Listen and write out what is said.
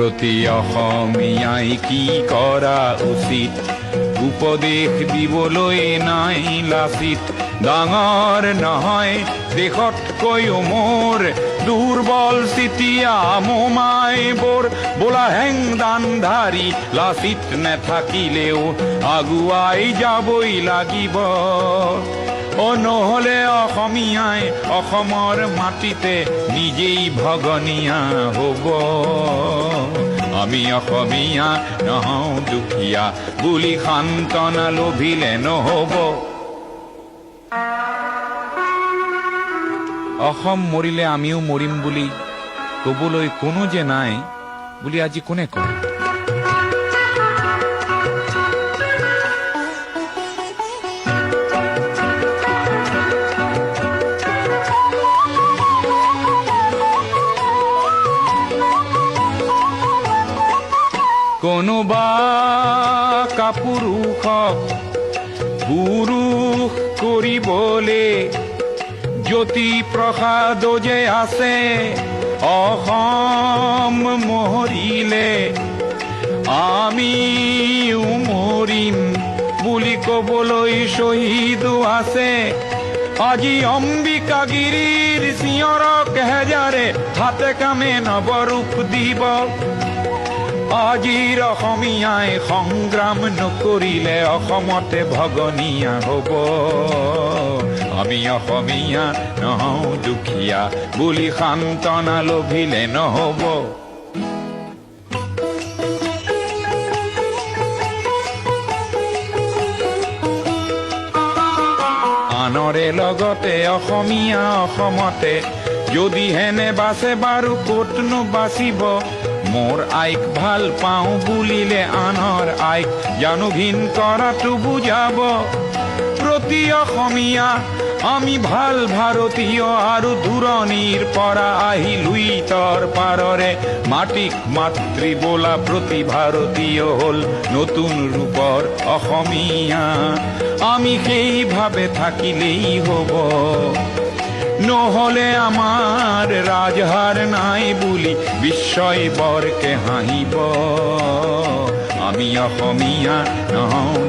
প্ৰতি অসমীয়াই কি কৰা উচিত উপদেশ দিবলৈ নাই লাচিত ডাঙৰ নহয় দেশতকৈও মোৰ দুৰ্বল চিতিয়া মোমাইবোৰ বোলা হেংদানধাৰী লাচিত নেথাকিলেও আগুৱাই যাবই লাগিব নহলে অসমীয়াই অসমৰ মাটিতে নিজেই ভগনীয়া হ'ব আমি অসমীয়া নহওঁ দুখীয়া বুলি সান্তনা লভিলে নহব অসম মৰিলে আমিও মৰিম বুলি কবলৈ কোনো যে নাই বুলি আজি কোনে কয় কোনোবা কাপুৰুষক পুৰুষ কৰিবলে জ্যোতি প্ৰসাদ যে আছে অসম মৰিলে আমিও মৰিম বুলি কবলৈ শ্বহীদো আছে আজি অম্বিকাগিৰিৰ চিঞৰক হেজাৰে হাতে কামে নৱৰূপ দিব আজিৰ অসমীয়াই সংগ্ৰাম নকৰিলে অসমতে ভগনীয়া হ'ব আমি অসমীয়া নহওঁ দুখীয়া বুলি সান্তনা লভিলে নহব আনৰে লগতে অসমীয়া অসমতে যদি হেনে বাছে বাৰু ক'তনো বাচিব মোৰ আইক ভাল পাওঁ বুলিলে আনৰ আইক জানো ঘিণ কৰাটো বুজাব প্ৰতি অসমীয়া আমি ভাল ভাৰতীয় আৰু দূৰণিৰ পৰা আহি লুইতৰ পাৰৰে মাটিক মাতৃ বোলা প্ৰতি ভাৰতীয় হ'ল নতুন ৰূপৰ অসমীয়া আমি সেইভাৱে থাকিলেই হ'ব নহলে আমাৰ ৰাজহাৰ নাই বুলি বিশ্বই বৰকে হাঁহিব আমি অসমীয়া নহওঁ